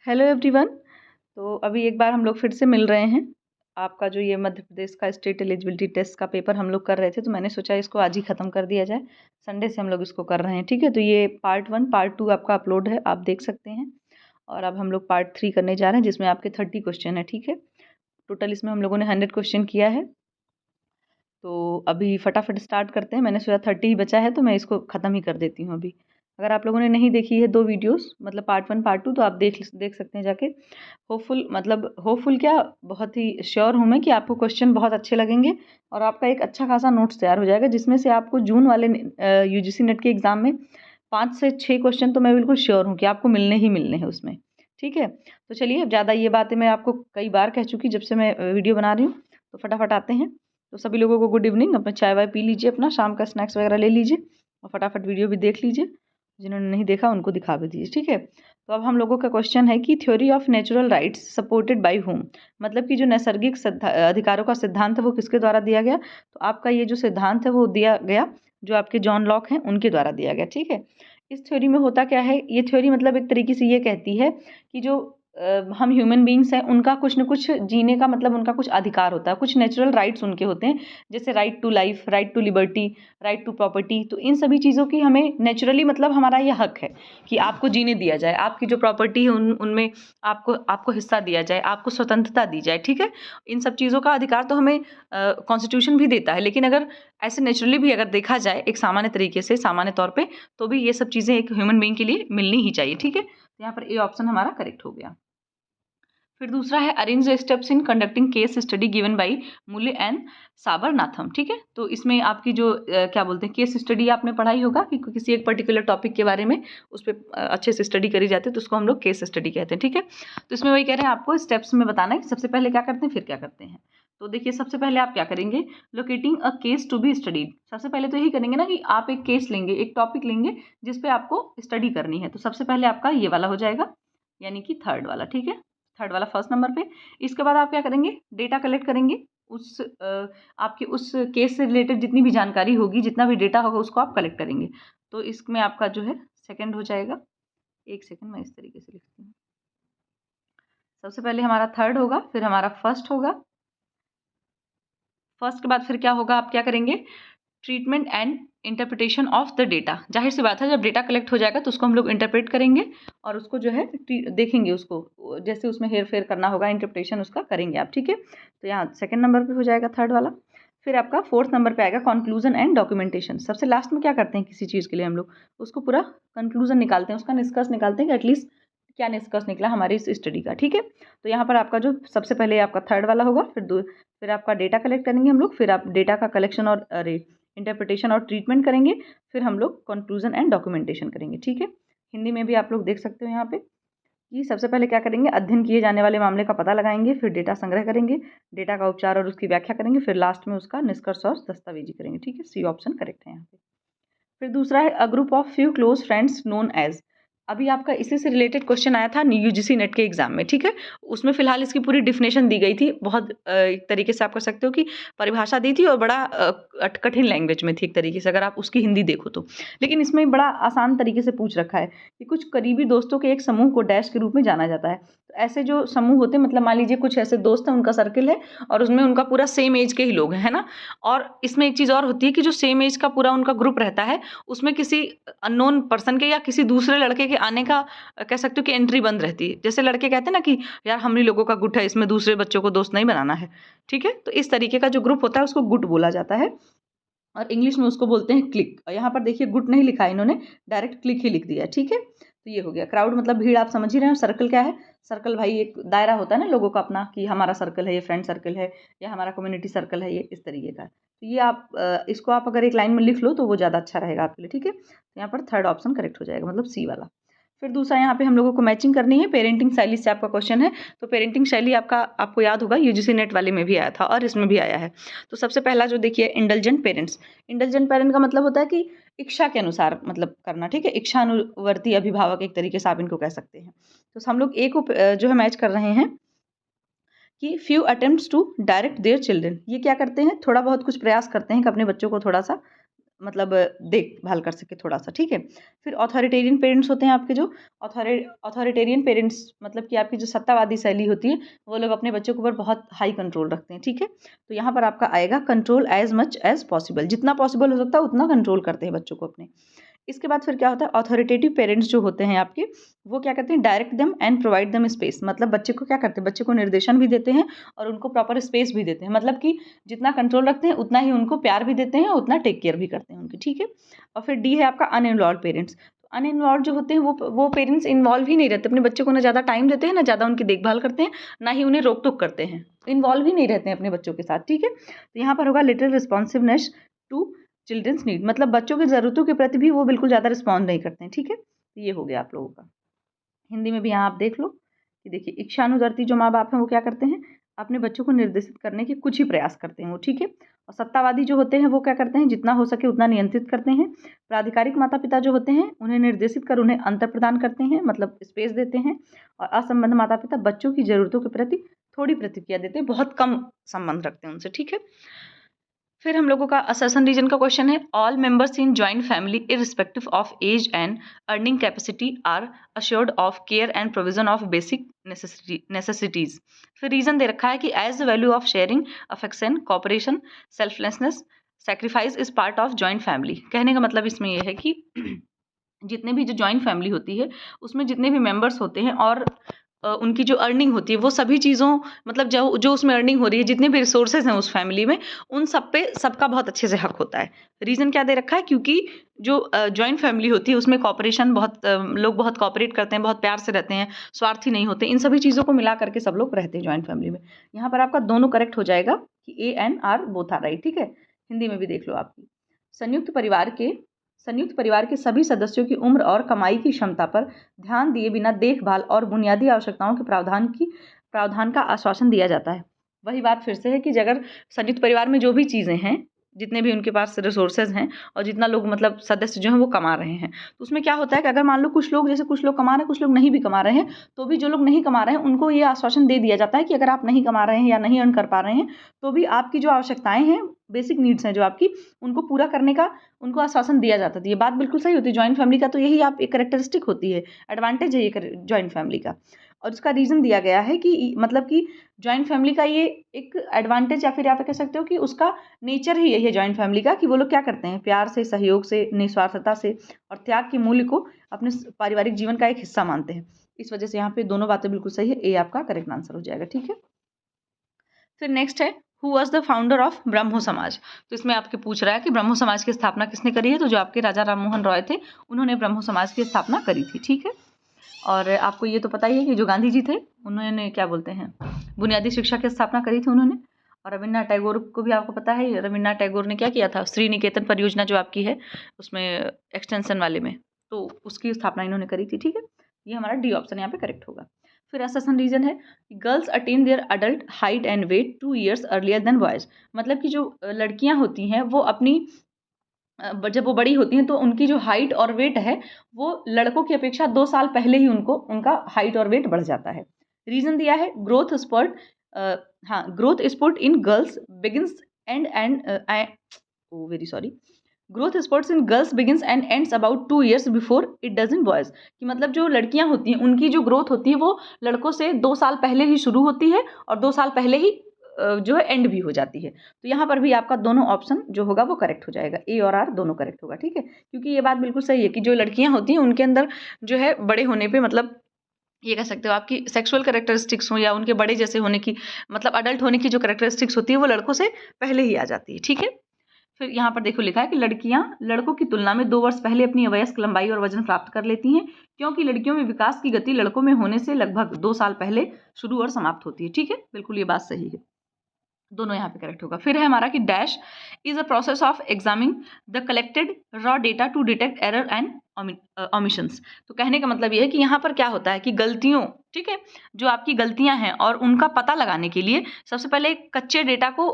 Hello everyone. तो अभी एक बार हम लोग फिर से मिल रहे हैं। आपका जो ये मध्य प्रदेश का स्टेट एलिजिबिलिटी टेस्ट का पेपर हम लोग कर रहे थे, तो मैंने सोचा इसको आज ही ख़त्म कर दिया जाए। संडे से हम लोग इसको कर रहे हैं, ठीक है। तो ये पार्ट 1 पार्ट 2 आपका अपलोड है, आप देख सकते हैं। और अब हम लोग पार्ट 3 करने जा रहे हैं, जिसमें आपके 30 क्वेश्चन है, ठीक है। टोटल इसमें हम लोगों ने 100 क्वेश्चन किया है। तो अभी फटाफट स्टार्ट करते हैं। मैंने सोचा 30 ही बचा है, तो मैं इसको ख़त्म ही कर देती हूँ अभी। अगर आप लोगों ने नहीं देखी है 2 वीडियोस, मतलब पार्ट 1 पार्ट 2, तो आप देख सकते हैं जाके। होपफुल क्या, बहुत ही श्योर हूँ मैं कि आपको क्वेश्चन बहुत अच्छे लगेंगे और आपका एक अच्छा खासा नोट्स तैयार हो जाएगा, जिसमें से आपको जून वाले यूजीसी नेट के एग्ज़ाम में 5 से 6 क्वेश्चन तो मैं बिल्कुल श्योर हूँ कि आपको मिलने ही मिलने हैं उसमें, ठीक है। तो चलिए, अब ज़्यादा ये बातें मैं आपको कई बार कह चुकी जब से मैं वीडियो बना रही हूँ, तो फटाफट आते हैं। तो सभी लोगों को गुड इवनिंग। अपना चाय वाय पी लीजिए, अपना शाम का स्नैक्स वगैरह ले लीजिए और फटाफट वीडियो भी देख लीजिए। जिन्होंने नहीं देखा उनको दिखा भी दीजिए, ठीक है। तो अब हम लोगों का क्वेश्चन है कि theory of natural rights supported by whom, मतलब कि जो नैसर्गिक अधिकारों का सिद्धांत है वो किसके द्वारा दिया गया। तो आपका ये जो सिद्धांत है वो दिया गया, जो आपके जॉन लॉक हैं उनके द्वारा दिया गया, ठीक है। इस थ्योरी में होता क्या है, ये थ्योरी मतलब एक तरीके से ये कहती है कि जो हम ह्यूमन बींग्स हैं, उनका कुछ न कुछ जीने का, मतलब उनका कुछ अधिकार होता है, कुछ नेचुरल राइट्स उनके होते हैं। जैसे right to life, right to liberty, right to property. तो इन सभी चीज़ों की हमें नेचुरली, मतलब हमारा ये हक है कि आपको जीने दिया जाए, आपकी जो प्रॉपर्टी है उनमें आपको हिस्सा दिया जाए, आपको स्वतंत्रता दी जाए, ठीक है। इन सब चीज़ों का अधिकार तो हमें कॉन्स्टिट्यूशन भी देता है, लेकिन अगर ऐसे नेचुरली भी अगर देखा जाए एक सामान्य तरीके से, सामान्य तौर पे, तो भी ये सब चीज़ें एक ह्यूमन बीइंग के लिए मिलनी ही चाहिए, ठीक है। तो यहाँ पर ए ऑप्शन हमारा करेक्ट हो गया। फिर दूसरा है arrange the steps in conducting case study given by मूल्य एंड साबरनाथम, ठीक है। तो इसमें आपकी जो क्या बोलते हैं, केस स्टडी आपने पढ़ाई होगा कि किसी एक पर्टिकुलर टॉपिक के बारे में उस पर अच्छे से स्टडी करी जाती है, तो उसको हम लोग केस स्टडी कहते हैं, ठीक है। तो इसमें वही कह रहे हैं, आपको स्टेप्स में बताना है कि सबसे पहले क्या करते हैं फिर क्या करते हैं। तो देखिए, सबसे पहले आप क्या करेंगे, locating a case to be studied. सबसे पहले तो यही करेंगे ना कि आप एक केस लेंगे, एक टॉपिक लेंगे जिसपे आपको स्टडी करनी है। तो सबसे पहले आपका ये वाला हो जाएगा, यानी कि थर्ड वाला, ठीक है। थर्ड वाला फर्स्ट नंबर पे। इसके बाद आप क्या करेंगे, डेटा कलेक्ट करेंगे। उस आपके उस केस से रिलेटेड जितनी भी जानकारी होगी, जितना भी डेटा होगा, उसको आप कलेक्ट करेंगे। तो इसमें आपका जो है सेकंड हो जाएगा। एक सेकंड, मैं इस तरीके से लिखती हूँ। सबसे पहले हमारा थर्ड होगा, फिर हमारा फर्स्ट होगा। फर्स्ट के बाद फिर क्या होगा, आप क्या करेंगे, treatment and interpretation of the data. जाहिर सी बात है, जब डेटा कलेक्ट हो जाएगा तो उसको हम लोग इंटरप्रेट करेंगे और उसको जो है देखेंगे, उसको जैसे उसमें हेर फेर करना होगा, इंटरप्रिटेशन उसका करेंगे आप, ठीक है। तो यहाँ सेकंड नंबर पे हो जाएगा थर्ड वाला। फिर आपका फोर्थ नंबर पे आएगा कंक्लूजन एंड डॉक्यूमेंटेशन। सबसे लास्ट में क्या करते हैं, किसी चीज़ के लिए हम लोग उसको पूरा कंक्लूजन निकालते हैं, उसका निष्कर्ष निकालते हैं कि एटलीस्ट क्या निष्कर्ष निकला हमारी इस स्टडी का, ठीक है। तो यहाँ पर आपका जो सबसे पहले आपका थर्ड वाला होगा, फिर आपका डेटा कलेक्ट करेंगे हम लोग, फिर आप डेटा का कलेक्शन और इंटरप्रिटेशन और ट्रीटमेंट करेंगे, फिर हम लोग कंक्लूजन एंड डॉक्यूमेंटेशन करेंगे, ठीक है। हिंदी में भी आप लोग देख सकते हो यहाँ पे कि सबसे पहले क्या करेंगे, अध्ययन किए जाने वाले मामले का पता लगाएंगे, फिर डेटा संग्रह करेंगे, डेटा का उपचार और उसकी व्याख्या करेंगे, फिर लास्ट में उसका निष्कर्ष और दस्तावेजी करेंगे, ठीक है। सी ऑप्शन करेक्ट है यहाँ पे। फिर दूसरा है a group of few close friends known as. अभी आपका इसी से रिलेटेड क्वेश्चन आया था यूजीसी नेट के एग्जाम में, ठीक है। उसमें फिलहाल इसकी पूरी डिफिनेशन दी गई थी, बहुत एक तरीके से आप कह सकते हो कि परिभाषा दी थी, और बड़ा कठिन लैंग्वेज में थी एक तरीके से, अगर आप उसकी हिंदी देखो तो। लेकिन इसमें बड़ा आसान तरीके से पूछ रखा है कि कुछ करीबी दोस्तों के एक समूह को डैश के रूप में जाना जाता है। तो ऐसे जो समूह होते हैं, मतलब मान लीजिए कुछ ऐसे दोस्त हैं, उनका सर्किल है और उसमें उनका पूरा सेम एज के ही लोग हैं, है ना। और इसमें एक चीज़ और होती है कि जो सेम एज का पूरा उनका ग्रुप रहता है, उसमें किसी अननोन पर्सन के या किसी दूसरे लड़के के आने का कह सकते हो कि एंट्री बंद रहती है। जैसे लड़के कहते हैं ना कि यार हम ही लोगों का गुट है, इसमें दूसरे बच्चों को दोस्त नहीं बनाना है, ठीक है। तो इस तरीके का जो ग्रुप होता है उसको गुट बोला जाता है, और इंग्लिश में उसको बोलते हैं क्लिक। यहाँ पर देखिए गुट नहीं लिखा है इन्होंने, डायरेक्ट क्लिक ही लिख दिया है, ठीक है। तो ये हो गया क्राउड, मतलब भीड़, आप समझ ही रहे हैं। सर्कल क्या है, सर्कल भाई एक दायरा होता है ना लोगों का अपना, कि हमारा सर्कल है, ये फ्रेंड सर्कल है, या हमारा कम्युनिटी सर्कल है, ये इस तरीके का। तो ये आप इसको आप अगर एक लाइन में लिख लो तो वो ज़्यादा अच्छा रहेगा आपके लिए, ठीक है। तो यहाँ पर थर्ड ऑप्शन करेक्ट हो जाएगा, मतलब सी वाला। फिर दूसरा यहाँ पे हम लोगों को मैचिंग करनी है, पेरेंटिंग शैली से आपका क्वेश्चन है। तो पेरेंटिंग शैली आपको याद होगा, यूजीसी नेट वाले में भी आया था और इसमें भी आया है। तो सबसे पहला जो देखिए, इंडल्जेंट पेरेंट्स। इंडल्जेंट पेरेंट का मतलब होता है कि इच्छा के अनुसार मतलब करना, ठीक है। इच्छानुवर्ती अभिभावक एक तरीके से आप इनको कह सकते हैं। तो हम लोग ए को जो है मैच कर रहे हैं कि few attempts to direct their children. ये क्या करते हैं, थोड़ा बहुत कुछ प्रयास करते हैं कि अपने बच्चों को थोड़ा सा मतलब देखभाल कर सके थोड़ा सा, ठीक है। फिर ऑथोरिटेरियन पेरेंट्स होते हैं आपके, जो ऑथोरिटेरियन पेरेंट्स मतलब कि आपकी जो सत्तावादी शैली होती है, वो लोग अपने बच्चों के ऊपर बहुत हाई कंट्रोल रखते हैं, ठीक है। तो यहाँ पर आपका आएगा control as much as possible, जितना पॉसिबल हो सकता है उतना कंट्रोल करते हैं बच्चों को अपने। इसके बाद फिर क्या होता है, ऑथोरिटेटिव पेरेंट्स जो होते हैं आपके, वो क्या करते हैं, direct them and provide them space, मतलब बच्चे को क्या करते हैं, बच्चे को निर्देशन भी देते हैं और उनको प्रॉपर स्पेस भी देते हैं, मतलब कि जितना कंट्रोल रखते हैं उतना ही उनको प्यार भी देते हैं, उतना टेक केयर भी करते हैं उनकी, ठीक है। और फिर डी है आपका अनइन्वॉल्व पेरेंट्स। अनइन्वॉल्व जो होते हैं वो पेरेंट्स इन्वॉल्व ही नहीं रहते अपने बच्चे को, ना ज़्यादा टाइम देते हैं, ना ज़्यादा उनकी देखभाल करते हैं, ना ही उन्हें रोक टोक करते हैं, इन्वॉल्व ही नहीं रहते हैं अपने बच्चों के साथ, ठीक है। तो यहाँ पर होगा little responsiveness to childrens need, मतलब बच्चों की ज़रूरतों के प्रति भी वो बिल्कुल ज़्यादा रिस्पॉन्ड नहीं करते हैं, ठीक है। तो ये हो गया आप लोगों का। हिंदी में भी यहाँ आप देख लो कि देखिए, इच्छानुवर्ती जो माँ बाप हैं वो क्या करते हैं, अपने बच्चों को निर्देशित करने के कुछ ही प्रयास करते हैं वो, ठीक है। और सत्तावादी जो होते हैं वो क्या करते हैं, जितना हो सके उतना नियंत्रित करते हैं। प्राधिकारिक माता पिता जो होते हैं, उन्हें निर्देशित कर उन्हें अंतर प्रदान करते हैं, मतलब स्पेस देते हैं। और असंबद्ध माता पिता बच्चों की ज़रूरतों के प्रति थोड़ी प्रतिक्रिया देते हैं, बहुत कम संबंध रखते हैं उनसे, ठीक है। फिर हम लोगों का असर्शन रीजन का क्वेश्चन है, all members in joint family irrespective of age and earning capacity are assured of care and provision of basic necessities. फिर रीजन दे रखा है कि as the value of sharing, affection, cooperation, selflessness, sacrifice is part of joint family. कहने का मतलब इसमें यह है कि जितने भी जो जॉइंट फैमिली होती है उसमें जितने भी मेंबर्स होते हैं और उनकी जो अर्निंग होती है वो सभी चीज़ों, मतलब जो जो उसमें अर्निंग हो रही है, जितने भी रिसोर्सेज हैं उस फैमिली में, उन सब पे सबका बहुत अच्छे से हक होता है। रीज़न क्या दे रखा है, क्योंकि जो जॉइंट फैमिली होती है उसमें कॉपरेशन बहुत लोग बहुत कॉपरेट करते हैं, बहुत प्यार से रहते हैं, स्वार्थी नहीं होते, इन सभी चीज़ों को मिला करके सब लोग रहते हैं जॉइंट फैमिली में। यहाँ पर आपका दोनों करेक्ट हो जाएगा कि A and R both are right, ठीक है। हिंदी में भी देख लो आपकी, संयुक्त परिवार के सभी सदस्यों की उम्र और कमाई की क्षमता पर ध्यान दिए बिना देखभाल और बुनियादी आवश्यकताओं के प्रावधान का आश्वासन दिया जाता है। वही बात फिर से है कि अगर संयुक्त परिवार में जो भी चीज़ें हैं, जितने भी उनके पास रिसोर्सेज हैं और जितना लोग मतलब सदस्य जो हैं वो कमा रहे हैं, तो उसमें क्या होता है कि अगर मान लो कुछ लोग, जैसे कुछ लोग कमा रहे हैं, कुछ लोग नहीं भी कमा रहे हैं, तो भी जो लोग नहीं कमा रहे हैं उनको ये आश्वासन दे दिया जाता है कि अगर आप नहीं कमा रहे हैं या नहीं अर्न कर पा रहे हैं, तो भी आपकी जो आवश्यकताएं हैं, बेसिक नीड्स हैं जो आपकी, उनको पूरा करने का उनको आश्वासन दिया जाता है। तो ये बात बिल्कुल सही होती है जॉइंट फैमिली का, तो यही आप एक कैरेक्टरिस्टिक होती है, एडवांटेज है ये जॉइंट फैमिली का। और इसका रीज़न दिया गया है कि मतलब कि जॉइंट फैमिली का ये एक एडवांटेज, या फिर आप कह सकते हो कि उसका नेचर ही यही है जॉइंट फैमिली का, कि वो लोग क्या करते हैं, प्यार से, सहयोग से, निस्वार्थता से और त्याग के मूल्य को अपने पारिवारिक जीवन का एक हिस्सा मानते हैं। इस वजह से यहाँ पे दोनों बातें बिल्कुल सही है, ए आपका करेक्ट आंसर हो जाएगा, ठीक है। फिर नेक्स्ट है, who was the founder of Brahmo Samaj. तो इसमें आपके पूछ रहा है कि ब्रह्मो समाज की स्थापना किसने करी है, तो जो आपके राजा राम मोहन रॉय थे उन्होंने ब्रह्मो समाज की स्थापना करी थी, ठीक है। और आपको ये तो पता ही है कि जो गांधी जी थे उन्होंने क्या बोलते हैं, बुनियादी शिक्षा की स्थापना करी थी उन्होंने। और रविन्द्रनाथ टैगोर को भी आपको पता है, रविन्द्रनाथ टैगोर ने क्या किया था, श्री निकेतन परियोजना जो आपकी है उसमें एक्सटेंशन वाले में, तो उसकी स्थापना इन्होंने करी थी, ठीक है। ये हमारा डी ऑप्शन यहाँ पे करेक्ट होगा। फिर असर्शन रीजन है, girls attain their adult height and weight 2 years earlier than boys. मतलब कि जो लड़कियां होती हैं वो अपनी जब वो बड़ी होती हैं तो उनकी जो हाइट और वेट है वो लड़कों की अपेक्षा 2 साल पहले ही उनको उनका हाइट और वेट बढ़ जाता है। रीजन दिया है, growth spurt, growth sport in girls begins and very sorry, growth spurts in girls begins and ends about 2 years before it does in boys. कि मतलब जो लड़कियां होती हैं उनकी जो ग्रोथ होती है वो लड़कों से 2 साल पहले ही शुरू होती है और 2 साल पहले ही जो है एंड भी हो जाती है। तो यहाँ पर भी आपका दोनों ऑप्शन जो होगा वो करेक्ट हो जाएगा, ए और आर दोनों करेक्ट होगा, ठीक है। क्योंकि ये बात बिल्कुल सही है कि जो लड़कियां होती हैं उनके अंदर जो है बड़े होने पे, मतलब ये कह सकते हो आपकी सेक्सुअल कैरेक्टरिस्टिक्स हो या उनके बड़े जैसे होने की, मतलब अडल्ट होने की जो कैरेक्टरिस्टिक्स होती है वो लड़कों से पहले ही आ जाती है, ठीक है। फिर यहाँ पर देखो लिखा है कि लड़कियां लड़कों की तुलना में 2 वर्ष पहले अपनी अवयस्क लंबाई और वजन प्राप्त कर लेती हैं, क्योंकि लड़कियों में विकास की गति लड़कों में होने से लगभग 2 साल पहले शुरू और समाप्त होती है, ठीक है। बिल्कुल ये बात सही है, दोनों यहाँ पे करेक्ट होगा। फिर है हमारा कि dash is a process of examining the collected raw data to detect error and omissions. तो कहने का मतलब ये है कि यहाँ पर क्या होता है कि गलतियों, ठीक है, जो आपकी गलतियां हैं और उनका पता लगाने के लिए सबसे पहले कच्चे डेटा को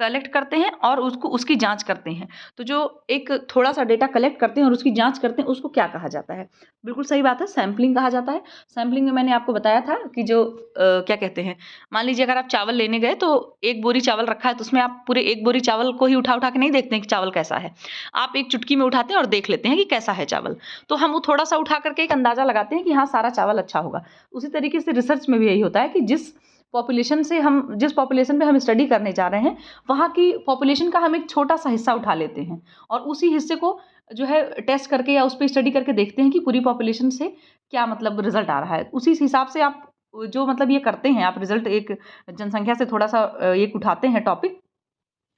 कलेक्ट करते हैं और उसको उसकी जांच करते हैं। तो जो एक थोड़ा सा डेटा कलेक्ट करते हैं और उसकी जांच करते हैं, उसको क्या कहा जाता है? बिल्कुल सही बात है, सैंपलिंग कहा जाता है। सैंपलिंग में मैंने आपको बताया था कि जो क्या कहते हैं, मान लीजिए अगर आप चावल लेने गए तो एक बोरी चावल रखा है, तो उसमें आप पूरे एक बोरी चावल को ही उठा उठा के नहीं देखते हैं कि चावल कैसा है। आप एक चुटकी में उठाते हैं और देख लेते हैं कि कैसा है चावल। तो हम वो थोड़ा सा उठा करके एक अंदाजा लगाते हैं कि हाँ, सारा चावल अच्छा होगा। उसी तरीके से रिसर्च में भी यही होता है कि जिस पॉपुलेशन पे हम स्टडी करने जा रहे हैं, वहाँ की पॉपुलेशन का हम एक छोटा-सा हिस्सा उठा लेते हैं और उसी हिस्से को जो है टेस्ट करके या उस पे स्टडी करके देखते हैं कि पूरी पॉपुलेशन से क्या मतलब रिज़ल्ट आ रहा है। उसी हिसाब से आप जो मतलब ये करते हैं, आप रिज़ल्ट एक जनसंख्या से थोड़ा-सा एक उठाते हैं टॉपिक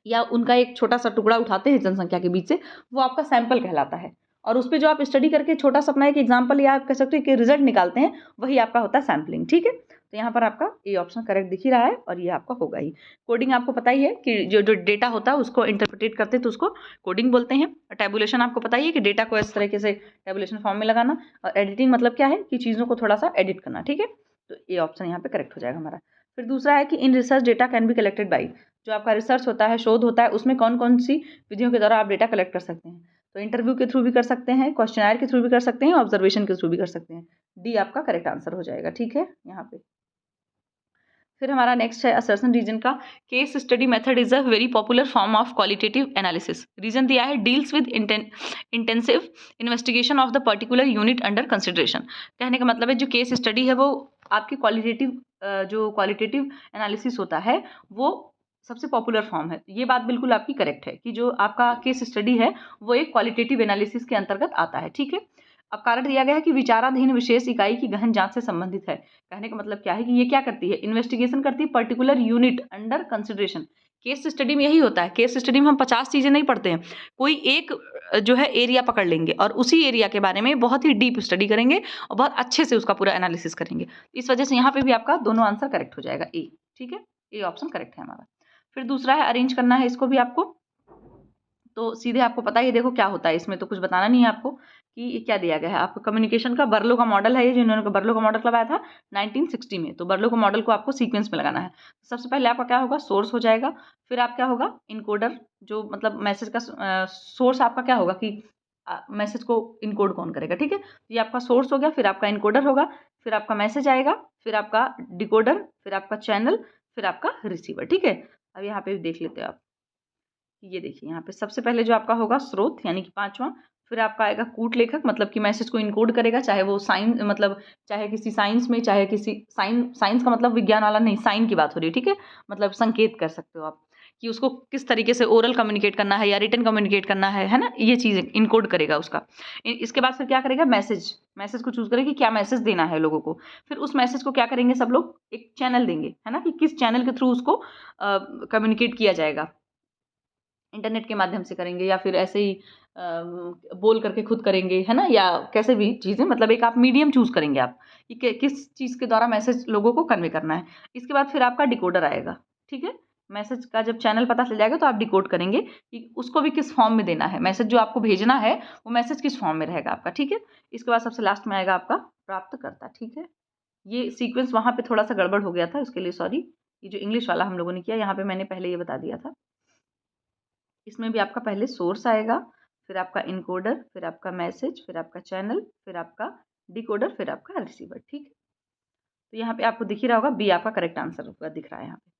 या उनका एक छोटा-सा टुकड़ा उठाते हैं जनसंख्या के बीच से, वो आपका सैंपल कहलाता है। और उस पे जो आप स्टडी करके छोटा-सा अपना एक एग्ज़ाम्पल या आप कह सकते हो कि रिज़ल्ट निकालते हैं, वही आपका होता है सैंपलिंग, ठीक है? तो यहाँ पर आपका ए ऑप्शन करेक्ट दिख ही रहा है और ये आपका होगा ही। कोडिंग आपको पता ही है कि जो जो डेटा होता है उसको इंटरप्रेट करते हैं तो उसको कोडिंग बोलते हैं। टैबुलेशन आपको पता ही है कि डेटा को इस तरीके से टैबुलेशन फॉर्म में लगाना, और एडिटिंग मतलब क्या है कि चीज़ों को थोड़ा-सा एडिट करना, ठीक है? तो ए ऑप्शन यहाँ पे करेक्ट हो जाएगा हमारा। फिर दूसरा है कि in research data can be collected by, जो आपका रिसर्च होता है, शोध होता है, उसमें कौन-कौन सी विधियों के द्वारा आप डेटा कलेक्ट कर सकते हैं? तो इंटरव्यू के थ्रू भी कर सकते हैं, क्वेश्चनर के थ्रू भी कर सकते हैं, ऑब्जर्वेशन के थ्रू भी कर सकते हैं। डी आपका करेक्ट आंसर हो जाएगा, ठीक है? यहाँ पे फिर हमारा नेक्स्ट है असर्शन रीजन का। Case study method is a very popular form of qualitative analysis. Reason दिया है deals with intensive investigation of the particular unit under consideration. कहने का मतलब है जो केस स्टडी है वो आपकी क्वालिटेटिव एनालिसिस होता है, वो सबसे पॉपुलर फॉर्म है। ये बात बिल्कुल आपकी करेक्ट है कि जो आपका केस स्टडी है वो एक क्वालिटेटिव एनालिसिस के अंतर्गत आता है, ठीक है? अब कारण दिया गया है कि विचाराधीन विशेष इकाई की गहन जांच से संबंधित है। कहने का मतलब क्या है कि ये क्या करती है? इन्वेस्टिगेशन करती है particular unit under consideration. Case study में यही होता है। केस स्टडी में हम 50 चीजें नहीं पढ़ते हैं, कोई एक जो है एरिया पकड़ लेंगे और उसी एरिया के बारे में बहुत ही डीप स्टडी करेंगे और बहुत अच्छे से उसका पूरा एनालिसिस करेंगे। इस वजह से यहाँ पे भी आपका दोनों आंसर करेक्ट हो जाएगा, ए, ठीक है? ए ऑप्शन करेक्ट है हमारा। फिर दूसरा है अरेंज करना है इसको भी आपको, तो सीधे आपको पता ही, देखो क्या होता है, इसमें तो कुछ बताना नहीं है आपको कि ये क्या दिया गया है। आपको कम्युनिकेशन का बर्लो का मॉडल है, ये जिन्होंने बर्लो का मॉडल लगाया था 1960 में, तो बर्लो का मॉडल को आपको सीक्वेंस में लगाना है। सबसे पहले आपका क्या होगा, सोर्स हो जाएगा। फिर आप क्या होगा, इनकोडर, जो मतलब मैसेज का सोर्स आपका क्या होगा कि मैसेज को इनकोड कौन करेगा, ठीक है? ये आपका सोर्स हो गया, फिर आपका इनकोडर होगा, फिर आपका मैसेज आएगा, फिर आपका डिकोडर, फिर आपका चैनल, फिर आपका रिसीवर, ठीक है? अब यहाँ पे देख लेते हो आप, ये देखिए यहाँ पे सबसे पहले जो आपका होगा स्रोत यानी कि पांचवा, फिर आपका आएगा कूट लेखक, मतलब कि मैसेज को इनकोड करेगा, चाहे वो साइंस मतलब चाहे किसी साइंस में, चाहे किसी साइंस का मतलब विज्ञान वाला नहीं, साइन की बात हो रही है, ठीक है? मतलब संकेत कर सकते हो आप कि उसको किस तरीके से ओरल कम्युनिकेट करना है या रिटन कम्युनिकेट करना है ना, ये चीज़ इनकोड करेगा उसका। इसके बाद फिर क्या करेगा, मैसेज मैसेज को चूज करेगा कि क्या मैसेज देना है लोगों को। फिर उस मैसेज को क्या करेंगे सब लोग, एक चैनल देंगे, है ना, कि किस चैनल के थ्रू उसको कम्युनिकेट किया जाएगा। इंटरनेट के माध्यम से करेंगे या फिर ऐसे ही बोल करके खुद करेंगे, है ना, या कैसे भी चीज़ें, मतलब एक आप मीडियम चूज करेंगे आप कि किस चीज़ के द्वारा मैसेज लोगों को कन्वे करना है। इसके बाद फिर आपका डिकोडर आएगा, ठीक है? मैसेज का जब चैनल पता चल जाएगा तो आप डिकोड करेंगे कि उसको भी किस फॉर्म में देना है, मैसेज जो आपको भेजना है वो मैसेज किस फॉर्म में रहेगा आपका, ठीक है? इसके बाद सबसे लास्ट में आएगा आपका प्राप्तकर्ता, ठीक है? ये सीक्वेंस वहाँ पे थोड़ा सा गड़बड़ हो गया था, उसके लिए सॉरी। ये जो इंग्लिश वाला हम लोगों ने किया, यहाँ पे मैंने पहले ये बता दिया था। इसमें भी आपका पहले सोर्स आएगा, फिर आपका इनकोडर, फिर आपका मैसेज, फिर आपका चैनल, फिर आपका डिकोडर, फिर आपका रिसीवर, ठीक है? तो यहाँ पे आपको दिख ही रहा होगा, बी आपका करेक्ट आंसर होगा, दिख रहा है यहाँ पे।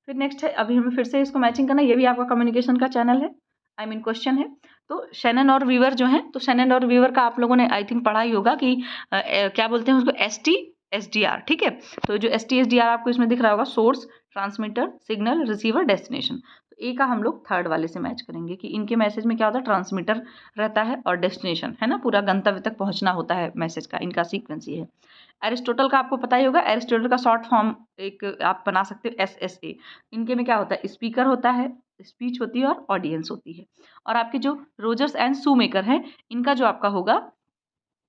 फिर नेक्स्ट है, अभी हमें फिर से इसको मैचिंग करना है, ये भी आपका कम्युनिकेशन का चैनल है, आई मीन क्वेश्चन है। तो शैनन और वीवर जो है, तो शैनन और वीवर का आप लोगों ने आई थिंक पढ़ा ही होगा कि क्या बोलते हैं उसको, ST SDR, ठीक है? तो जो ST SDR आपको इसमें दिख रहा होगा, source, transmitter, signal, receiver, destination. तो ए का हम लोग थर्ड वाले से मैच करेंगे कि इनके मैसेज में क्या होता है, ट्रांसमीटर रहता है और डेस्टिनेशन, है ना, पूरा गंतव्य तक पहुंचना होता है मैसेज का, इनका सीक्वेंस ये है। एरिस्टोटल का आपको पता ही होगा, एरिस्टोटल का शॉर्ट फॉर्म एक आप बना सकते हो, SSA। इनके में क्या होता है, स्पीकर होता है, स्पीच होती है और ऑडियंस होती है। और आपके जो रोजर्स एंड शूमेकर हैं, इनका जो आपका होगा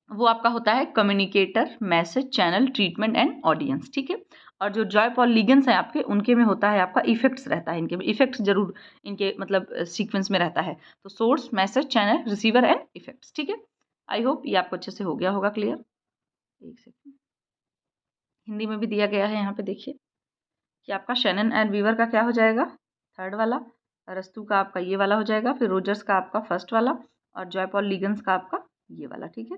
वो आपका होता है communicator, message, channel, treatment and audience, ठीक है? और जो जॉय पॉल लिगन्स हैं आपके, उनके में होता है आपका इफेक्ट्स रहता है, इनके में इफेक्ट्स जरूर इनके मतलब सीक्वेंस में रहता है। तो source, message, channel, receiver and effects, ठीक है? आई होप ये आपको अच्छे से हो गया होगा क्लियर। एक सेकंड, हिंदी में भी दिया गया है यहाँ पे, देखिए कि आपका शैनन एंड वीवर का क्या हो जाएगा, थर्ड वाला, अरस्तु का आपका ये वाला हो जाएगा, फिर रोजर्स का आपका फर्स्ट वाला, और जॉय पॉल लीगन्स का आपका ये वाला। ठीक है,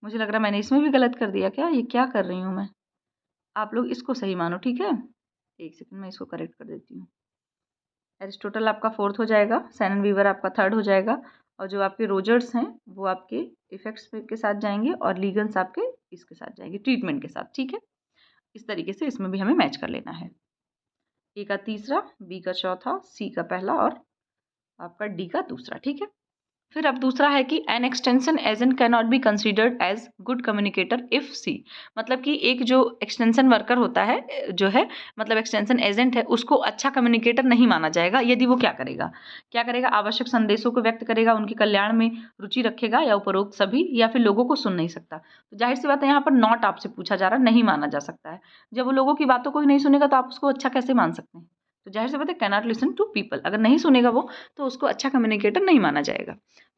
मुझे लग रहा है मैंने इसमें भी गलत कर दिया क्या, ये क्या कर रही हूँ मैं, आप लोग इसको सही मानो। ठीक है, एक सेकंड मैं इसको करेक्ट कर देती हूँ। एरिस्टोटल आपका फोर्थ हो जाएगा, सैनन वीवर आपका थर्ड हो जाएगा, और जो आपके रोजर्स हैं वो आपके इफेक्ट्स के साथ जाएंगे, और लीगन्स आपके इसके साथ जाएंगे, ट्रीटमेंट के साथ। ठीक है, इस तरीके से इसमें भी हमें मैच कर लेना है। ए का तीसरा, बी का चौथा, सी का पहला और आपका डी का दूसरा। ठीक है, फिर अब दूसरा है कि an extension agent can not be considered as good communicator if C, मतलब कि एक जो एक्सटेंशन वर्कर होता है जो है, मतलब एक्सटेंशन एजेंट है, उसको अच्छा कम्युनिकेटर नहीं माना जाएगा यदि वो क्या करेगा, आवश्यक संदेशों को व्यक्त करेगा, उनके कल्याण में रुचि रखेगा, या उपरोक्त सभी, या फिर लोगों को सुन नहीं सकता। तो जाहिर सी बात है यहाँ पर नॉट आपसे पूछा जा रहा है, नहीं माना जा सकता है। जब वो लोगों की बातों को ही नहीं सुनेगा तो आप उसको अच्छा कैसे मान सकते हैं। तो जाहिर सी बात है कैनॉट लिसन टू पीपल, अगर नहीं सुनेगा वो तो उसको अच्छा कम्युनिकेटर नहीं माना जाएगा।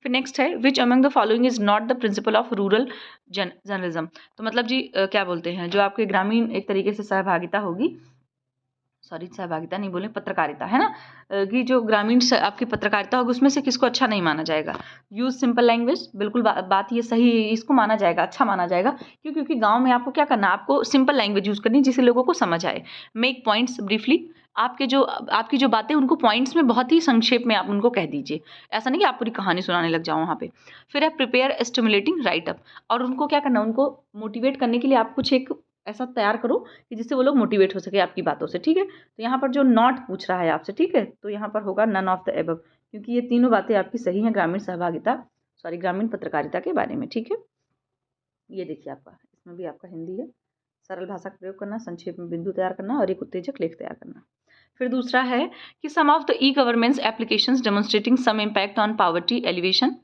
फिर नेक्स्ट है which among the following is not the principle of rural journalism, तो मतलब जी क्या बोलते हैं, जो आपके ग्रामीण एक तरीके से सहभागिता होगी, सॉरी सहभागिता नहीं बोले, पत्रकारिता है ना, कि जो ग्रामीण आपकी पत्रकारिता होगी उसमें से किसको अच्छा नहीं माना जाएगा। यूज सिंपल लैंग्वेज, बिल्कुल बात ये सही, इसको माना जाएगा, अच्छा माना जाएगा। क्यों, क्योंकि गांव में आपको क्या करना है, आपको सिंपल लैंग्वेज यूज करनी जिससे लोगों को समझ आए। मेक पॉइंट्स ब्रीफली, आपकी जो बातें उनको पॉइंट्स में बहुत ही संक्षेप में आप उनको कह दीजिए, ऐसा नहीं कि आप पूरी कहानी सुनाने लग जाओ वहाँ पे। फिर है प्रिपेयर स्टिमुलेटिंग राइट अप, और उनको क्या करना, उनको मोटिवेट करने के लिए आप कुछ एक ऐसा तैयार करो कि जिससे वो लोग मोटिवेट हो सके आपकी बातों से। ठीक है, तो यहाँ पर जो नॉट पूछ रहा है आपसे, ठीक है, तो यहाँ पर होगा नन ऑफ द एबव, क्योंकि ये तीनों बातें आपकी सही हैं ग्रामीण पत्रकारिता के बारे में। ठीक है, ये देखिए आपका इसमें भी आपका हिंदी है, सरल भाषा का प्रयोग करना, संक्षेप में बिंदु तैयार करना और एक उत्तेजक लेख तैयार करना। फिर दूसरा है कि some of the e governance applications demonstrating some impact on poverty alleviation,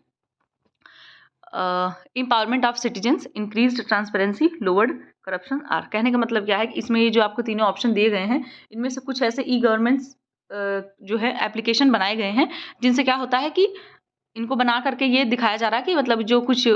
empowerment of citizens, increased transparency, lowered corruption are. कहने का मतलब क्या है कि इसमें ये जो आपको तीनों ऑप्शन दिए गए हैं, इनमें से कुछ ऐसे ई गवर्नेंस जो है एप्लीकेशन बनाए गए हैं जिनसे क्या होता है कि इनको बना करके ये दिखाया जा रहा है कि मतलब जो कुछ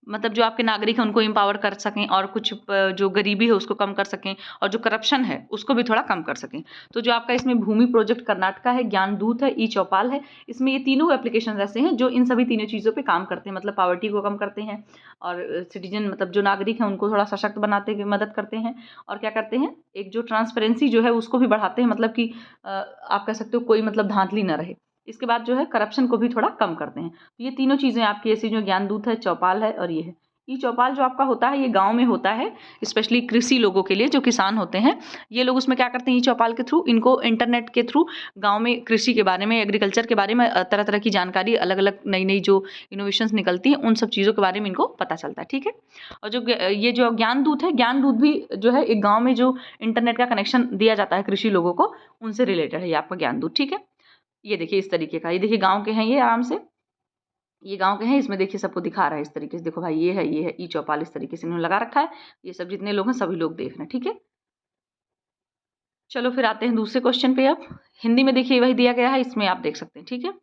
मतलब जो आपके नागरिक हैं उनको एम्पावर कर सकें, और कुछ जो गरीबी है उसको कम कर सकें, और जो करप्शन है उसको भी थोड़ा कम कर सकें। तो जो आपका इसमें भूमि प्रोजेक्ट कर्नाटका है, ज्ञानदूत है, ई चौपाल है, इसमें ये तीनों एप्लीकेशन ऐसे हैं जो इन सभी तीनों चीज़ों पे काम करते हैं, मतलब पॉवर्टी को कम करते हैं, और सिटीजन मतलब जो नागरिक हैं उनको थोड़ा सशक्त बनाते मदद करते हैं, और क्या करते हैं, एक जो ट्रांसपेरेंसी जो है उसको भी बढ़ाते हैं, मतलब कि आप कह सकते हो कोई मतलब धांधली न रहे। इसके बाद जो है करप्शन को भी थोड़ा कम करते हैं। तो ये तीनों चीज़ें आपकी ऐसी जो ज्ञानदूत है, चौपाल है और ये है ई चौपाल, जो आपका होता है ये गांव में होता है, स्पेशली कृषि लोगों के लिए, जो किसान होते हैं ये लोग उसमें क्या करते हैं, ई चौपाल के थ्रू इनको इंटरनेट के थ्रू गांव में कृषि के बारे में, एग्रीकल्चर के बारे में तरह तरह की जानकारी, अलग अलग नई नई जो इनोवेशंस निकलती हैं उन सब चीज़ों के बारे में इनको पता चलता है। ठीक है, और जो ये जो ज्ञानदूत है, ज्ञानदूत भी जो है एक गाँव में जो इंटरनेट का कनेक्शन दिया जाता है कृषि लोगों को, उनसे रिलेटेड है ये आपका ज्ञानदूत। ठीक है, ये देखिए इस तरीके का, ये देखिए गांव के हैं, ये आराम से ये गांव के हैं, इसमें देखिए सबको दिखा रहा है इस तरीके से, देखो भाई ये है ई चौपाल, इस तरीके से इन्होंने लगा रखा है, ये सब जितने लोग हैं सभी लोग देख रहे हैं। ठीक है, चलो फिर आते हैं दूसरे क्वेश्चन पे। अब हिंदी में देखिए वही दिया गया है, इसमें आप देख सकते हैं। ठीक है,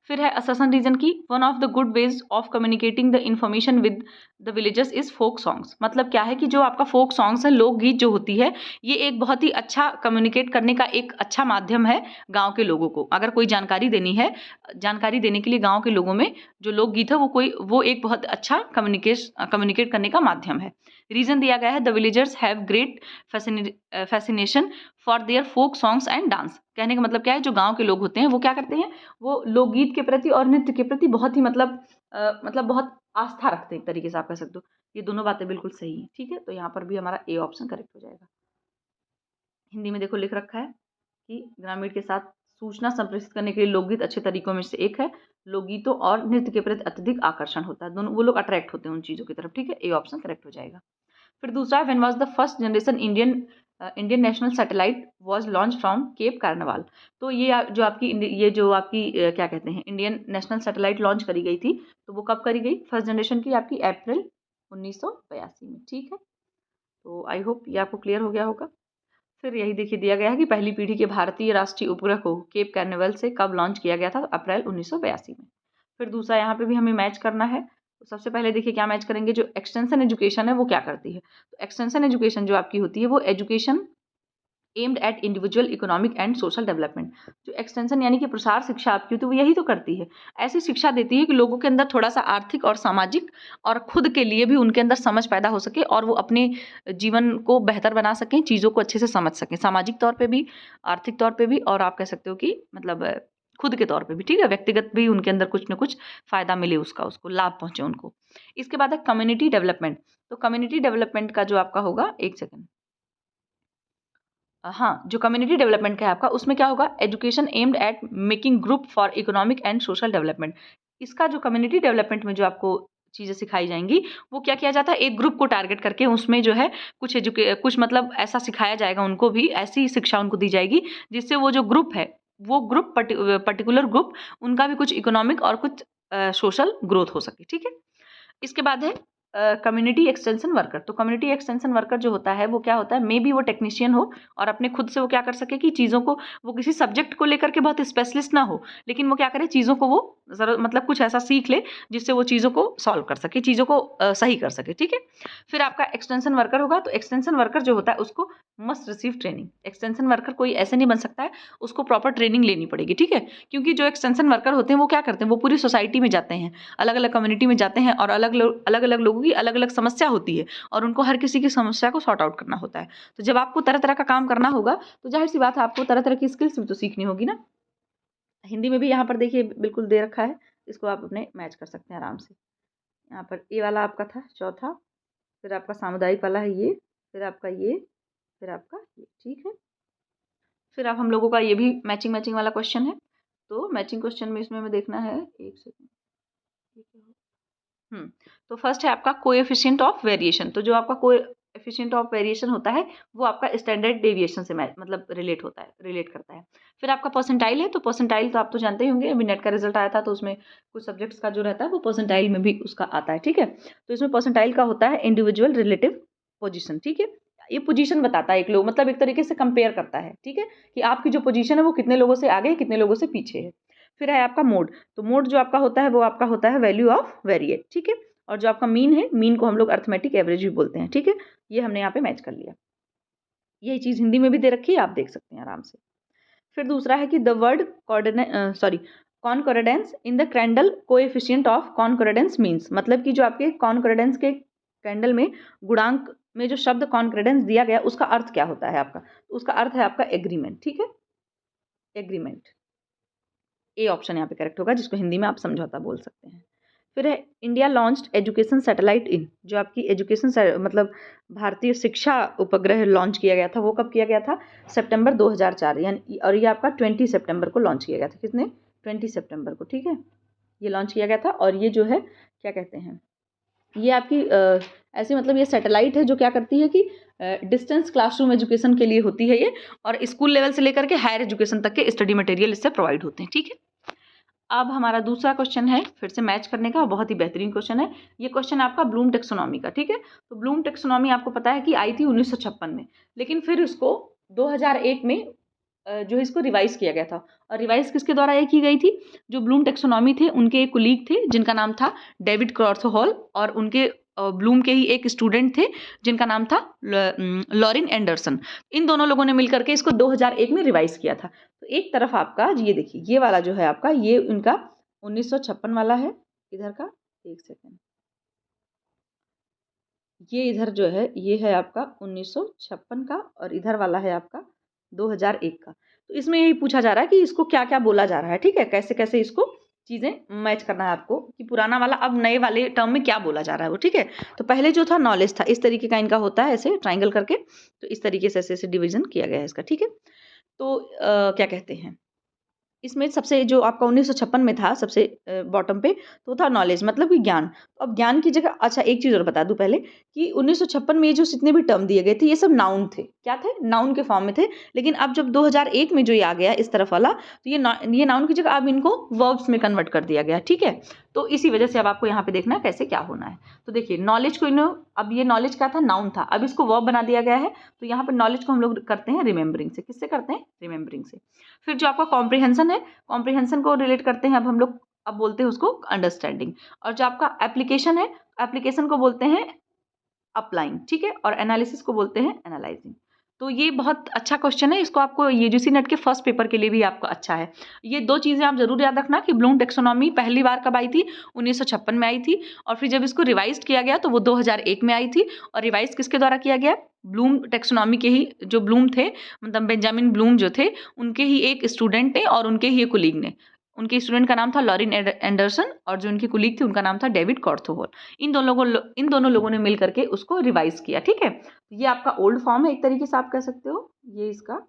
फिर है अससन रीजन की one of the good ways of communicating the information with the villagers is folk songs, मतलब क्या है कि जो आपका फोक सॉन्ग्स है, लोकगीत जो होती है, ये एक बहुत ही अच्छा कम्युनिकेट करने का एक अच्छा माध्यम है गांव के लोगों को। अगर कोई जानकारी देनी है, जानकारी देने के लिए गांव के लोगों में जो लोकगीत है वो एक बहुत अच्छा कम्युनिकेट करने का माध्यम है। रीजन दिया गया है the villagers have great fascination for their folk songs and dance. कहने का मतलब क्या है, जो गांव के लोग होते हैं वो क्या करते हैं, वो लोकगीत के प्रति और नृत्य के प्रति बहुत ही मतलब बहुत आस्था रखते हैं, एक तरीके से आप कह सकते हो। ये दोनों बातें बिल्कुल सही हैं। ठीक है, तो यहाँ पर भी हमारा ए ऑप्शन करेक्ट हो जाएगा। हिंदी में देखो लिख रखा है कि ग्रामीण के साथ सूचना संप्रेषित करने के लिए लोकगीत अच्छे तरीकों में से एक है। लोकगीतों और नृत्य के प्रति अत्यधिक आकर्षण होता है, दोनों वो लोग अट्रैक्ट होते हैं उन चीज़ों की तरफ। ठीक है, ए ऑप्शन करेक्ट हो जाएगा। फिर दूसरा, when was the first generation Indian national satellite was launch from Cape Carnival. तो ये जो आपकी क्या कहते हैं, इंडियन नेशनल सैटेलाइट लॉन्च करी गई थी, तो वो कब करी गई फर्स्ट जनरेशन की, आपकी अप्रैल 1982 में। ठीक है, तो आई होप ये आपको क्लियर हो गया होगा। फिर यही देखिए दिया गया है कि पहली पीढ़ी के भारतीय राष्ट्रीय उपग्रह को केप कार्निवल से कब लॉन्च किया गया था, अप्रैल 1982 में। फिर दूसरा यहाँ पे भी हमें मैच करना है। तो सबसे पहले देखिए क्या मैच करेंगे, जो एक्सटेंशन एजुकेशन है वो क्या करती है। तो एक्सटेंशन एजुकेशन जो आपकी होती है वो education aimed at individual economic and social development. जो एक्सटेंशन यानी कि प्रसार शिक्षा आपकी होती है वो यही तो करती है, ऐसी शिक्षा देती है कि लोगों के अंदर थोड़ा सा आर्थिक और सामाजिक और खुद के लिए भी उनके अंदर समझ पैदा हो सके और वो अपने जीवन को बेहतर बना सकें, चीज़ों को अच्छे से समझ सकें, सामाजिक तौर पे भी, आर्थिक तौर पे भी, और आप कह सकते हो कि मतलब खुद के तौर पे भी, ठीक है, व्यक्तिगत भी उनके अंदर कुछ ना कुछ फ़ायदा मिले, उसका उसको लाभ पहुँचे उनको। इसके बाद है कम्युनिटी डेवलपमेंट। तो कम्युनिटी डेवलपमेंट का जो आपका होगा, एक सेकंड, हाँ, जो कम्युनिटी डेवलपमेंट का है आपका, उसमें क्या होगा, education aimed at making group for economic and social development. इसका जो कम्युनिटी डेवलपमेंट में जो आपको चीज़ें सिखाई जाएंगी, वो क्या किया जाता है, एक ग्रुप को टारगेट करके उसमें जो है कुछ मतलब ऐसा सिखाया जाएगा, उनको भी ऐसी शिक्षा उनको दी जाएगी जिससे वो जो ग्रुप है, वो ग्रुप पर्टिकुलर ग्रुप, उनका भी कुछ इकोनॉमिक और कुछ सोशल ग्रोथ हो सके, ठीक है। इसके बाद है कम्युनिटी एक्सटेंशन वर्कर। तो कम्युनिटी एक्सटेंशन वर्कर जो होता है वो क्या होता है, मे बी वो टेक्नीशियन हो और अपने खुद से वो क्या कर सके कि चीज़ों को, वो किसी सब्जेक्ट को लेकर के बहुत स्पेशलिस्ट ना हो, लेकिन वो क्या करे, चीज़ों को वो ज़रा मतलब कुछ ऐसा सीख ले जिससे वो चीज़ों को सॉल्व कर सके, चीज़ों को सही कर सके, ठीक है। फिर आपका एक्सटेंशन वर्कर होगा। तो एक्सटेंशन वर्कर जो होता है उसको must receive training. Extension worker कोई ऐसे नहीं बन सकता है, उसको प्रॉपर ट्रेनिंग लेनी पड़ेगी, ठीक है। क्योंकि जो एक्सटेंशन वर्कर होते हैं वो क्या करते हैं, वो पूरी सोसाइटी में जाते हैं, अलग अलग कम्युनिटी में जाते हैं और अलग अलग लोगों की अलग अलग समस्या होती है और उनको हर किसी की समस्या को सॉर्ट आउट करना होता है। तो जब आपको तरह तरह का काम करना होगा तो जाहिर सी बात है आपको तरह तरह की स्किल्स भी तो सीखनी होगी ना। हिंदी में भी यहाँ पर देखिए बिल्कुल दे रखा है, इसको आप अपने मैच कर सकते हैं आराम से। यहाँ पर ए वाला आपका था चौथा, फिर आपका सामुदायिक वाला है ये, फिर आपका ये, फिर आपका ये, ठीक है। फिर आप हम लोगों का ये भी मैचिंग मैचिंग वाला क्वेश्चन है। तो मैचिंग क्वेश्चन में इसमें हमें देखना है, एक सेकंड, हम्म, तो फर्स्ट है आपका कोएफिशिएंट ऑफ वेरिएशन। तो जो आपका कोएफिशिएंट ऑफ वेरिएशन होता है वो आपका स्टैंडर्ड डेविएशन से मतलब रिलेट होता है, रिलेट करता है। फिर आपका परसेंटाइल है। तो परसेंटाइल तो आप तो जानते ही होंगे, अभी नेट का रिजल्ट आया था तो उसमें कुछ सब्जेक्ट्स का जो रहता है वो परसेंटाइल में भी उसका आता है, ठीक है। तो इसमें परसेंटाइल का होता है इंडिविजुअल रिलेटिव पोजिशन, ठीक है। ये पोजीशन बताता है एक लोग, मतलब एक तरीके से कंपेयर करता है, ठीक है, कि आपकी जो पोजीशन है वो कितने लोगों से आगे है, कितने लोगों से पीछे है। फिर है आपका मोड। तो मोड जो आपका होता है वो आपका होता है वैल्यू ऑफ वेरिएट, ठीक है। और जो आपका मीन है, मीन को हम लोग अर्थमेटिक एवरेज भी बोलते हैं, ठीक है। ये हमने यहाँ पे मैच कर लिया। यही चीज़ हिंदी में भी दे रखी है, आप देख सकते हैं आराम से। फिर दूसरा है कि the word concordance in the Kendall coefficient of concordance means. मतलब कि जो आपके कॉनकोर्डेंस के क्रैंडल में गुणांक में जो शब्द कॉनकोर्डेंस दिया गया उसका अर्थ क्या होता है आपका, तो उसका अर्थ है आपका एग्रीमेंट, ठीक है, एग्रीमेंट। ए ऑप्शन यहाँ पे करेक्ट होगा, जिसको हिंदी में आप समझौता बोल सकते हैं। फिर है इंडिया लॉन्च्ड एजुकेशन सैटेलाइट इन। जो आपकी एजुकेशन मतलब भारतीय शिक्षा उपग्रह लॉन्च किया गया था, वो कब किया गया था, सितंबर 2004, यानी, और ये आपका 20 सितंबर को लॉन्च किया गया था। किसने, 20 सितंबर को, ठीक है, ये लॉन्च किया गया था। और ये जो है क्या कहते हैं, ये आपकी ऐसे मतलब ये सैटेलाइट है जो क्या करती है कि डिस्टेंस क्लासरूम एजुकेशन के लिए होती है ये, और स्कूल लेवल से लेकर के हायर एजुकेशन तक के स्टडी मटेरियल इससे प्रोवाइड होते हैं, ठीक है। अब हमारा दूसरा क्वेश्चन है फिर से मैच करने का, बहुत ही बेहतरीन क्वेश्चन है ये क्वेश्चन आपका ब्लूम टेक्सोनॉमी का, ठीक है। तो ब्लूम टेक्सोनॉमी आपको पता है कि आई थी 1956 में, लेकिन फिर इसको 2001 में जो इसको रिवाइज किया गया था। और रिवाइज किसके द्वारा ये की गई थी, जो ब्लूम टेक्सोनॉमी थे उनके एक कुलीग थे जिनका नाम था डेविड क्रॉर्थहॉल, और उनके ब्लूम के ही एक स्टूडेंट थे जिनका नाम था लॉरेन एंडरसन। इन दोनों लोगों ने मिलकर के इसको 2001 में रिवाइज किया था। तो एक तरफ आपका ये देखिए, ये वाला जो है आपका, ये उनका 1956 वाला है इधर का, एक सेकेंड, ये इधर जो है ये है आपका 1956 का, और इधर वाला है आपका 2001 का। तो इसमें यही पूछा जा रहा है कि इसको क्या क्या बोला जा रहा है, ठीक है, कैसे कैसे इसको चीज़ें मैच करना है आपको, कि पुराना वाला अब नए वाले टर्म में क्या बोला जा रहा है वो, ठीक है। तो पहले जो था नॉलेज था, इस तरीके का इनका होता है, ऐसे ट्राइंगल करके, तो इस तरीके से ऐसे ऐसे डिवीजन किया गया है इसका, ठीक है। तो क्या कहते हैं, इसमें सबसे जो आपका 1956 में था सबसे बॉटम पे, तो था नॉलेज, मतलब कि ज्ञान। तो अब ज्ञान की जगह, अच्छा एक चीज़ और बता दूं पहले, कि 1956 में ये जो जितने भी टर्म दिए गए थे ये सब नाउन थे, क्या थे, नाउन के फॉर्म में थे। लेकिन अब जब 2001 में जो ये आ गया इस तरफ वाला, तो ये नाउन की जगह अब इनको वर्ब्स में कन्वर्ट कर दिया गया, ठीक है। तो इसी वजह से अब आपको यहाँ पे देखना है कैसे क्या होना है। तो देखिए नॉलेज को अब ये नॉलेज क्या था, नाउन था, अब इसको वर्ब बना दिया गया है। तो यहाँ पर नॉलेज को हम लोग करते हैं रिमेंबरिंग से, किससे करते हैं, रिमेंबरिंग से। फिर जो आपका कॉम्प्रिहेंशन है, कॉम्प्रिहेंशन को रिलेट करते हैं अब हम लोग, अब बोलते हैं उसको अंडरस्टैंडिंग। और जो आपका एप्लीकेशन है, एप्लीकेशन को बोलते हैं अप्लाइंग, ठीक है, और एनालिसिस को बोलते हैं एनालाइजिंग। तो ये बहुत अच्छा क्वेश्चन है, इसको आपको यूजीसी नेट के फर्स्ट पेपर के लिए भी आपको अच्छा है। ये 2 चीज़ें आप ज़रूर याद रखना कि ब्लूम टैक्सोनॉमी पहली बार कब आई थी, 1956 में आई थी, और फिर जब इसको रिवाइज़्ड किया गया तो वो 2001 में आई थी। और रिवाइज़ किसके द्वारा किया गया? ब्लूम टैक्सोनॉमी के ही जो ब्लूम थे, मतलब बेंजामिन ब्लूम जो थे, उनके ही एक स्टूडेंट ने और उनके ही एक कोलीग ने। उनके स्टूडेंट का नाम था लॉरिन एंडरसन और जो उनके कोलीग थे उनका नाम था डेविड कॉर्थोवल। इन दोनों लोगों ने मिल करके उसको रिवाइज़ किया, ठीक है? ये आपका ओल्ड फॉर्म है, एक तरीके से आप कह सकते हो। ये इसका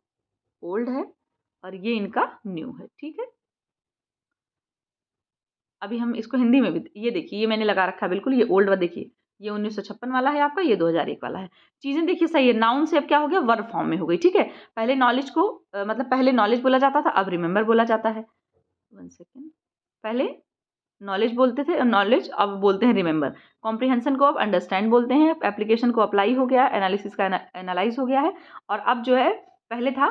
ओल्ड है और ये इनका न्यू है, ठीक है? अभी हम इसको हिंदी में भी, ये देखिए, ये मैंने लगा रखा है बिल्कुल, ये ओल्ड वाला देखिए, ये 1956 वाला है आपका, ये 2001 वाला है। चीज़ें देखिए सही है, नाउन से अब क्या हो गया, वर्ब फॉर्म में हो गई, ठीक है? पहले नॉलेज को मतलब पहले नॉलेज बोला जाता था, अब रिमेंबर बोला जाता है। 1 सेकंड, पहले नॉलेज बोलते थे, नॉलेज अब बोलते हैं रिमेंबर। कॉम्प्रिहेंशन को अब अंडरस्टैंड बोलते हैं, एप्लीकेशन को अप्लाई हो गया, एनालिसिस का एनालाइज हो गया है। और अब जो है, पहले था,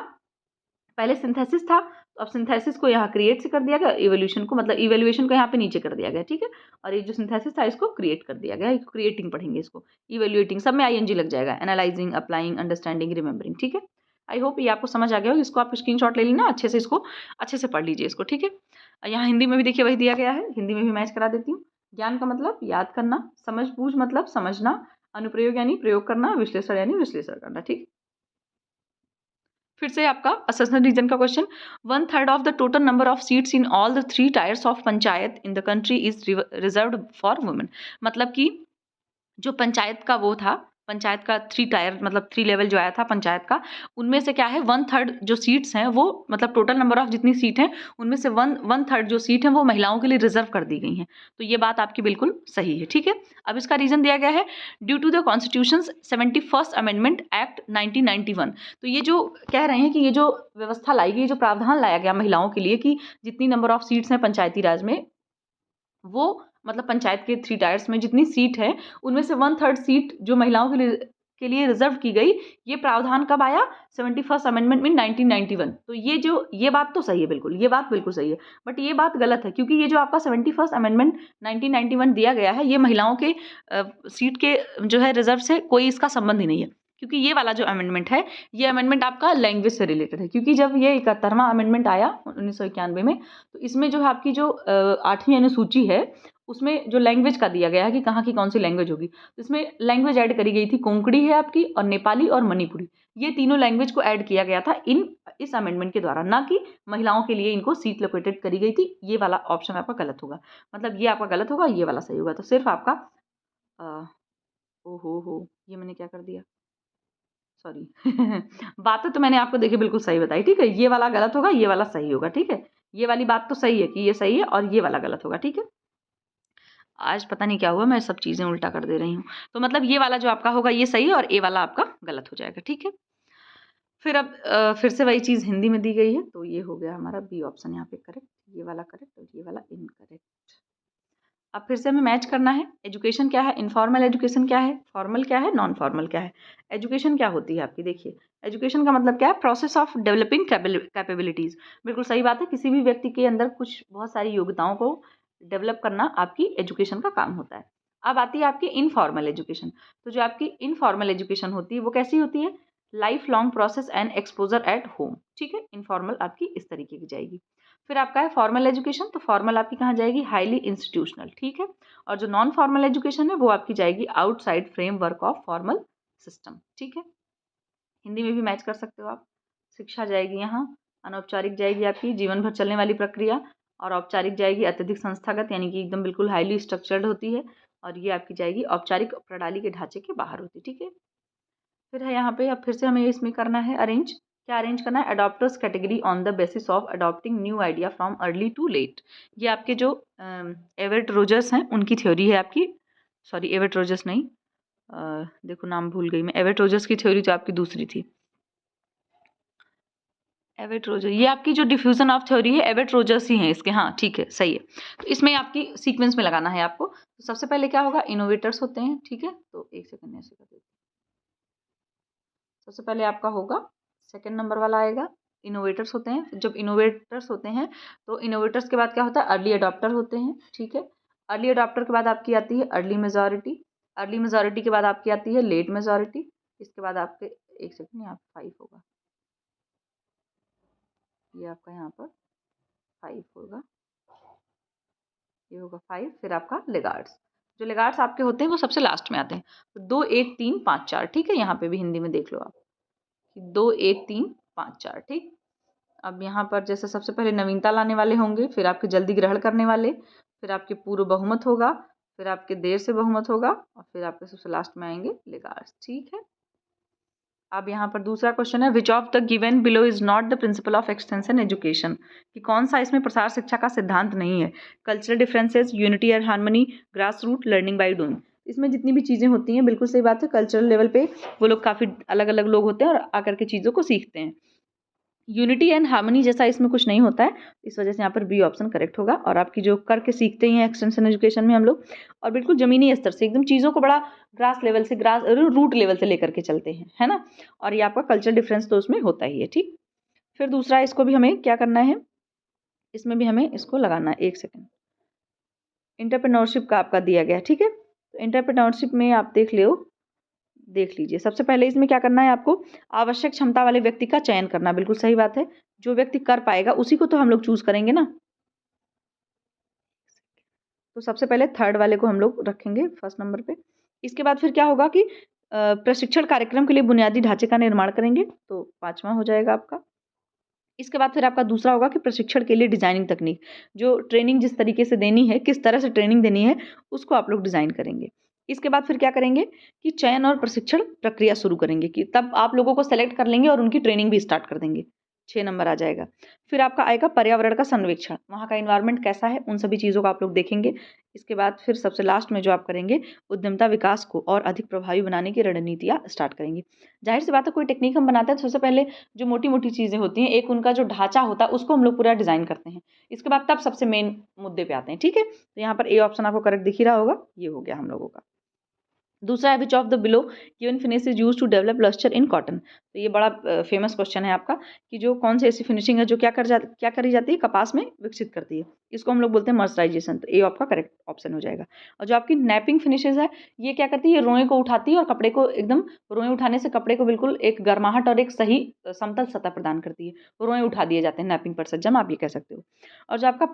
पहले सिंथेसिस था, तो अब सिंथेसिस को यहाँ क्रिएट से कर दिया गया, इवोल्यूशन को मतलब इवैल्यूएशन को यहाँ पे नीचे कर दिया गया, ठीक है? और ये जो सिंथेसिस था इसको क्रिएट कर दिया गया, क्रिएटिंग पढ़ेंगे इसको, इवैल्यूएटिंग सब में आईएनजी लग जाएगा, एनालाइजिंग, अप्लाइंग, अंडरस्टैंडिंग, रिमेंबरिंग, ठीक है? आई होप ये आपको समझ आ गया हो। इसको आप स्क्रीनशॉट ले लेना, अच्छे से इसको अच्छे से पढ़ लीजिए इसको, ठीक है? यहाँ हिंदी में भी देखिए वही दिया गया है, हिंदी में भी मैच करा देती हूँ। ज्ञान का मतलब याद करना, समझ बूझ मतलब समझना, अनुप्रयोग यानी प्रयोग करना, विश्लेषण यानी विश्लेषण करना, ठीक? फिर से आपका असेसमेंट रीजन का question, 1/3 of the total number of seats in all the 3 tyres of panchayat in the country is reserved for women. मतलब कि जो पंचायत का वो था, पंचायत का 3 टायर मतलब 3 लेवल जो आया था पंचायत का, उनमें से क्या है 1/3 जो सीट्स हैं वो, मतलब टोटल नंबर ऑफ जितनी सीट हैं उनमें से 1/3 जो सीट हैं वो महिलाओं के लिए रिजर्व कर दी गई हैं। तो ये बात आपकी बिल्कुल सही है, ठीक है? अब इसका रीज़न दिया गया है, due to the constitutions 71st amendment act 1991। तो ये जो कह रहे हैं कि ये जो व्यवस्था लाई गई, जो प्रावधान लाया गया महिलाओं के लिए कि जितनी नंबर ऑफ सीट्स हैं पंचायती राज में, वो मतलब पंचायत के 3 टायर्स में जितनी सीट है उनमें से 1/3 सीट जो महिलाओं के लिए रिजर्व की गई। ये प्रावधान कब आया? 71st अमेंडमेंट में 1991। तो ये बात तो सही है बिल्कुल, ये बात बिल्कुल सही है, बट ये बात गलत है क्योंकि ये जो आपका 71st अमेंडमेंट 1991 दिया गया है, ये महिलाओं के सीट के जो है रिजर्व से कोई इसका संबंध ही नहीं है। क्योंकि ये वाला जो अमेंडमेंट है, ये अमेंडमेंट आपका लैंग्वेज से रिलेटेड है। क्योंकि जब ये 71वां अमेंडमेंट आया 1991 में, तो इसमें जो है आपकी जो 8वीं अनुसूची है, उसमें जो लैंग्वेज का दिया गया है कि कहाँ की कौन सी लैंग्वेज होगी, तो इसमें लैंग्वेज ऐड करी गई थी, कोंकणी है आपकी और नेपाली और मणिपुरी। ये तीनों लैंग्वेज को ऐड किया गया था इस अमेंडमेंट के द्वारा, ना कि महिलाओं के लिए इनको सीट लोकेटेड करी गई थी। ये वाला ऑप्शन आपका गलत होगा, मतलब ये आपका गलत होगा, ये वाला सही होगा। तो सिर्फ आपका ओ हो ये मैंने क्या कर दिया, सॉरी बातें तो मैंने आपको देखिए बिल्कुल सही बताई, ठीक है? ये वाला गलत होगा, ये वाला सही होगा, ठीक है? ये वाली बात तो सही है कि ये सही है और ये वाला गलत होगा, ठीक है? आज पता नहीं क्या हुआ, मैं सब चीज़ें उल्टा कर दे रही हूँ। तो मतलब ये वाला जो आपका होगा ये सही है और ए वाला आपका गलत हो जाएगा, ठीक है? फिर अब फिर से वही चीज़ हिंदी में दी गई है, तो ये हो गया हमारा बी ऑप्शन यहाँ पे करेक्ट, ये वाला करेक्ट और ये वाला इनकरेक्ट। अब फिर से हमें मैच करना है। एजुकेशन क्या है, इनफॉर्मल एजुकेशन क्या है, फॉर्मल क्या है, नॉन फॉर्मल क्या है। एजुकेशन क्या होती है आपकी, देखिए एजुकेशन का मतलब क्या है, प्रोसेस ऑफ डेवलपिंग कैपेबिलिटीज़। बिल्कुल सही बात है, किसी भी व्यक्ति के अंदर कुछ बहुत सारी योग्यताओं को डेवलप करना आपकी एजुकेशन का काम होता है। अब आती है आपकी इनफॉर्मल एजुकेशन। तो जो आपकी इनफॉर्मल एजुकेशन होती है वो कैसी होती है, life long process and exposure at home, ठीक है? इनफॉर्मल आपकी इस तरीके की जाएगी। फिर आपका है फॉर्मल एजुकेशन, तो फॉर्मल आपकी कहाँ जाएगी, हाईली इंस्टीट्यूशनल, ठीक है? और जो नॉन फॉर्मल एजुकेशन है वो आपकी जाएगी outside framework of formal system, ठीक है? हिंदी में भी मैच कर सकते हो आप। शिक्षा जाएगी यहाँ, अनौपचारिक जाएगी आपकी जीवन भर चलने वाली प्रक्रिया, और औपचारिक जाएगी अत्यधिक संस्थागत यानी कि एकदम बिल्कुल हाईली स्ट्रक्चर्ड होती है, और ये आपकी जाएगी औपचारिक प्रणाली के ढांचे के बाहर होती है, ठीक है? फिर है यहाँ पे, अब फिर से हमें इसमें करना है अरेंज। क्या अरेंज करना है, adopters category on the basis of adopting new idea from early to late. ये आपके जो एवर्ट रोजर्स हैं उनकी थ्योरी है आपकी, सॉरी एवर्ट रोजर्स नहीं, देखो नाम भूल गई मैं, एवर्ट रोजर्स की थ्योरी तो आपकी दूसरी थी, एवर्ट रोजर, ये आपकी जो डिफ्यूजन ऑफ थ्योरी है एवर्ट रोजर्स ही हैं इसके, हाँ ठीक है सही है। तो इसमें आपकी सीक्वेंस में लगाना है आपको। तो सबसे पहले क्या होगा, इनोवेटर्स होते हैं, ठीक है? तो एक सेकंड ऐसे कर देते हैं। सबसे पहले आपका होगा सेकंड नंबर वाला आएगा, इनोवेटर्स होते हैं। जब इनोवेटर्स होते हैं तो इनोवेटर्स के बाद क्या होता है, अर्ली अडॉप्टर होते हैं, ठीक है? अर्ली अडॉप्टर के बाद आपकी आती है अर्ली मेजॉरिटी, अर्ली मेजॉरिटी के बाद आपकी आती है लेट मेजॉरिटी, इसके बाद आपके एक सेकंड, यहाँ पे 5 होगा, ये आपका यहाँ पर 5 होगा, ये होगा 5। फिर आपका लेगार्ड्स, जो लेगार्ड्स आपके होते हैं वो सबसे लास्ट में आते हैं। तो 2 1 3 5 4, ठीक है। यहाँ पे भी हिंदी में देख लो आप, 2 1 3 5 4, ठीक। अब यहाँ पर जैसे सबसे पहले नवीनता लाने वाले होंगे, फिर आपके जल्दी ग्रहण करने वाले, फिर आपके पूर्व बहुमत होगा, फिर आपके देर से बहुमत होगा, और फिर आपके सबसे लास्ट में आएंगे लेगार्ड्स, ठीक है। अब यहाँ पर दूसरा क्वेश्चन है, which of the given below is not the principle of extension education, कि कौन सा इसमें प्रसार शिक्षा का सिद्धांत नहीं है। कल्चरल डिफरेंसेस, यूनिटी और harmony, grass root, learning by doing. इसमें जितनी भी चीज़ें होती हैं, बिल्कुल सही बात है, कल्चरल लेवल पे वो लोग काफ़ी अलग अलग लोग होते हैं और आकर के चीज़ों को सीखते हैं। यूनिटी एंड हार्मनी जैसा इसमें कुछ नहीं होता है, इस वजह से यहाँ पर बी ऑप्शन करेक्ट होगा। और आपकी जो करके सीखते हैं एक्सटेंशन एजुकेशन में हम लोग, और बिल्कुल जमीनी स्तर से एकदम चीज़ों को बड़ा ग्रास लेवल से, ग्रास रूट लेवल से लेकर के चलते हैं, है ना। और ये आपका कल्चर डिफरेंस तो उसमें होता ही है, ठीक। फिर दूसरा, इसको भी हमें क्या करना है, इसमें भी हमें इसको लगाना है, एक सेकेंड। एंटरप्रेन्योरशिप का आपका दिया गया, ठीक है। तो एंटरप्रेन्योरशिप में आप देख लीजिए। सबसे पहले इसमें क्या करना है आपको, आवश्यक क्षमता वाले व्यक्ति का चयन करना, बिल्कुल सही बात है। जो व्यक्ति कर पाएगा उसी को तो हम लोग चूज करेंगे ना। तो सबसे पहले थर्ड वाले को हम लोग रखेंगे फर्स्ट नंबर पे। इसके बाद फिर क्या होगा कि प्रशिक्षण कार्यक्रम के लिए बुनियादी ढांचे का निर्माण करेंगे, तो 5वां हो जाएगा आपका। इसके बाद फिर आपका दूसरा होगा कि प्रशिक्षण के लिए डिजाइनिंग तकनीक, जो ट्रेनिंग जिस तरीके से देनी है, किस तरह से ट्रेनिंग देनी है, उसको आप लोग डिजाइन करेंगे। इसके बाद फिर क्या करेंगे कि चयन और प्रशिक्षण प्रक्रिया शुरू करेंगे, कि तब आप लोगों को सेलेक्ट कर लेंगे और उनकी ट्रेनिंग भी स्टार्ट कर देंगे। 6 नंबर आ जाएगा। फिर आपका आएगा पर्यावरण का सर्वेक्षण, वहाँ का इन्वायरमेंट कैसा है, उन सभी चीज़ों को आप लोग देखेंगे। इसके बाद फिर सबसे लास्ट में जो आप करेंगे, उद्यमता विकास को और अधिक प्रभावी बनाने की रणनीतियाँ स्टार्ट करेंगे। जाहिर सी बात है, कोई टेक्निक हम बनाते हैं तो सबसे पहले जो मोटी मोटी चीज़ें होती हैं, एक उनका जो ढांचा होता है उसको हम लोग पूरा डिजाइन करते हैं। इसके बाद तब सबसे मेन मुद्दे पे आते हैं, ठीक है। तो यहाँ पर ए ऑप्शन आपको करेक्ट दिख ही रहा होगा, ये हो गया हम लोगों का। दूसरा है, which of the below given finish is use to develop lustre in cotton. तो ये बड़ा फेमस क्वेश्चन है आपका, कि जो कौन सी ऐसी फिनिशिंग है जो क्या करी जाती है, कपास में विकसित करती है। इसको हम लोग बोलते हैं मर्सराइजेशन। तो ए आपका करेक्ट ऑप्शन हो जाएगा। और जो आपकी नैपिंग फिनिशेज है, ये क्या करती है, रोए को उठाती है और कपड़े को एकदम, रोए उठाने से कपड़े को बिल्कुल एक गर्माहट और एक सही समतल सतह प्रदान करती है। रोए उठा दिए जाते हैं, नैपिंग पर सज्जम आप ये कह सकते हो। और जो आपका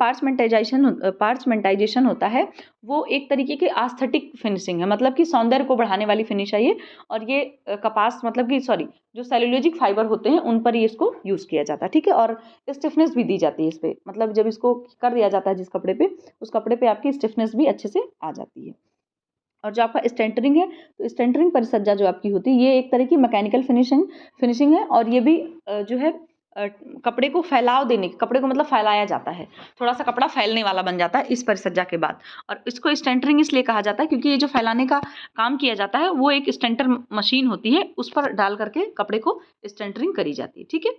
पार्चमेंटाइजेशन होता है, वो एक तरीके की आस्थेटिक फिनिशिंग है, मतलब कि सौंदर्य को बढ़ाने वाली फिनिश है ये। और ये कपास, मतलब कि सॉरी, जो सेल्यूलोजिक फाइबर होते हैं उन पर ये इसको यूज़ किया जाता है, ठीक है। और स्टिफनेस भी दी जाती है इस पर, मतलब जब इसको कर दिया जाता है जिस कपड़े पे, उस कपड़े पे आपकी स्टिफनेस भी अच्छे से आ जाती है। और जो आपका स्टेंटरिंग है, तो स्टेंटरिंग परिसज्जा जो आपकी होती है, ये एक तरह की मैकेनिकल फिनिशिंग है। और ये भी जो है कपड़े को फैलाव देने, कपड़े को मतलब फैलाया जाता है, थोड़ा सा कपड़ा फैलने वाला बन जाता है इस परिसज्जा के बाद। और इसको स्टेंटरिंग इसलिए कहा जाता है क्योंकि ये जो फैलाने का काम किया जाता है, वो एक स्टेंटर मशीन होती है, उस पर डाल करके कपड़े को स्टेंटरिंग करी जाती है, ठीक है।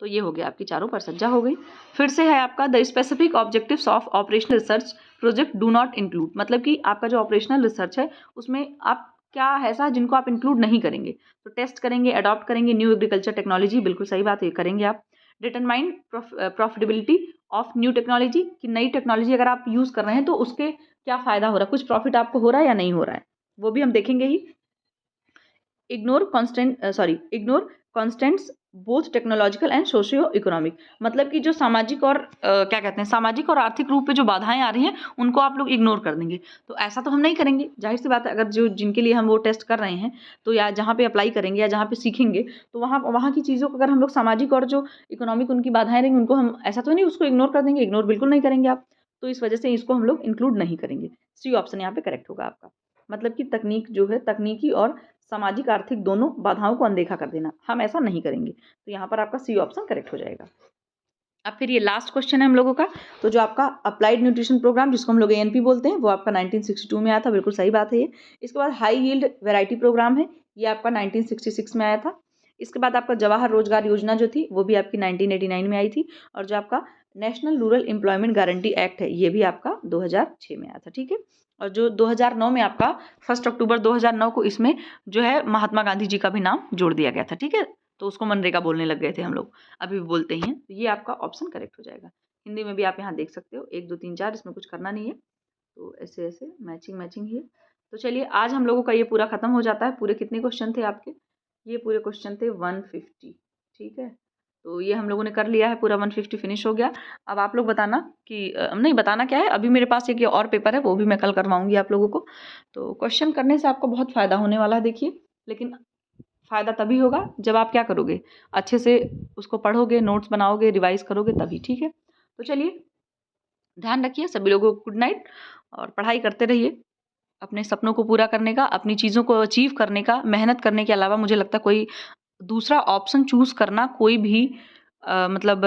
तो ये हो गया, आपकी चारों परिसज्जा हो गई। फिर से है आपका, the specific objectives of operational research project do not include, मतलब कि आपका जो ऑपरेशनल रिसर्च है उसमें आप क्या है ऐसा जिनको आप इंक्लूड नहीं करेंगे। तो टेस्ट करेंगे, अडॉप्ट करेंगे न्यू एग्रीकल्चर टेक्नोलॉजी, बिल्कुल सही बात है, करेंगे आप। Determine profitability of new technology, कि नई टेक्नोलॉजी अगर आप यूज़ कर रहे हैं तो उसके क्या फ़ायदा हो रहा है, कुछ प्रॉफिट आपको हो रहा है या नहीं हो रहा है, वो भी हम देखेंगे ही। Ignore constants both technological and socio economic, मतलब कि जो सामाजिक और क्या कहते हैं, सामाजिक और आर्थिक रूप पे जो बाधाएं आ रही हैं उनको आप लोग इग्नोर कर देंगे। तो ऐसा तो हम नहीं करेंगे, जाहिर सी बात है। अगर जो जिनके लिए हम वो टेस्ट कर रहे हैं, तो या जहाँ पे अप्लाई करेंगे या जहाँ पे सीखेंगे, तो वहाँ वहाँ की चीज़ों को अगर हम लोग सामाजिक और जो इकोनॉमिक उनकी बाधाएं रहेंगी, उनको हम ऐसा तो नहीं उसको इग्नोर कर देंगे, इग्नोर बिल्कुल नहीं करेंगे आप। तो इस वजह से इसको हम लोग इंक्लूड नहीं करेंगे। सी ऑप्शन यहाँ पे करेक्ट होगा आपका, मतलब कि तकनीक जो है, तकनीकी और सामाजिक आर्थिक दोनों बाधाओं को अनदेखा कर देना, हम ऐसा नहीं करेंगे। तो यहाँ पर आपका सी ऑप्शन करेक्ट हो जाएगा। अब फिर ये लास्ट क्वेश्चन है हम लोगों का, तो जो आपका अप्लाइड न्यूट्रिशन प्रोग्राम, जिसको हम लोग ANP बोलते हैं, वो आपका 1962 में आया था, बिल्कुल सही बात है ये। इसके बाद हाई यील्ड वैरायटी प्रोग्राम है, ये आपका 1966 में आया था। इसके बाद आपका जवाहर रोजगार योजना जो थी, वो भी आपकी 1989 में आई थी। और जो आपका national rural employment guarantee act है, ये भी आपका 2006 में आया था, ठीक है। और जो 2009 में आपका 1 अक्टूबर 2009 को इसमें जो है महात्मा गांधी जी का भी नाम जोड़ दिया गया था, ठीक है। तो उसको मनरेगा बोलने लग गए थे हम लोग, अभी भी बोलते ही हैं। तो ये आपका ऑप्शन करेक्ट हो जाएगा। हिंदी में भी आप यहाँ देख सकते हो, 1 2 3 4, इसमें कुछ करना नहीं है। तो ऐसे ऐसे मैचिंग ही है। तो चलिए, आज हम लोगों का ये पूरा खत्म हो जाता है। पूरे कितने क्वेश्चन थे आपके? ये पूरे क्वेश्चन थे 150, ठीक है। तो ये हम लोगों ने कर लिया है, पूरा 150 फिनिश हो गया। अब आप लोग बताना कि नहीं बताना क्या है, अभी मेरे पास एक ये और पेपर है, वो भी मैं कल करवाऊंगी आप लोगों को। तो क्वेश्चन करने से आपको बहुत फ़ायदा होने वाला है, देखिए। लेकिन फ़ायदा तभी होगा जब आप क्या करोगे, अच्छे से उसको पढ़ोगे, नोट्स बनाओगे, रिवाइज़ करोगे तभी, ठीक है। तो चलिए, ध्यान रखिए, सभी लोगों को गुड नाइट, और पढ़ाई करते रहिए। अपने सपनों को पूरा करने का, अपनी चीज़ों को अचीव करने का, मेहनत करने के अलावा मुझे लगता है कोई दूसरा ऑप्शन चूज़ करना कोई भी मतलब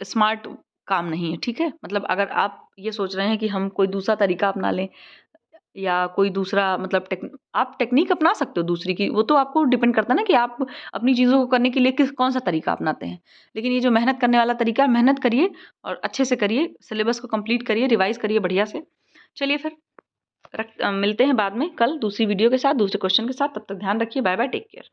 स्मार्ट काम नहीं है, ठीक है। मतलब अगर आप ये सोच रहे हैं कि हम कोई दूसरा तरीका अपना लें, या कोई दूसरा मतलब आप टेक्नीक अपना सकते हो दूसरी की, वो तो आपको डिपेंड करता है ना कि आप अपनी चीज़ों को करने के लिए कौन सा तरीका अपनाते हैं। लेकिन ये जो मेहनत करने वाला तरीका है, मेहनत करिए और अच्छे से करिए, सिलेबस को कंप्लीट करिए, रिवाइज करिए बढ़िया से। चलिए फिर मिलते हैं बाद में कल दूसरी वीडियो के साथ, दूसरे क्वेश्चन के साथ। तब तक ध्यान रखिए, बाय बाय, टेक केयर।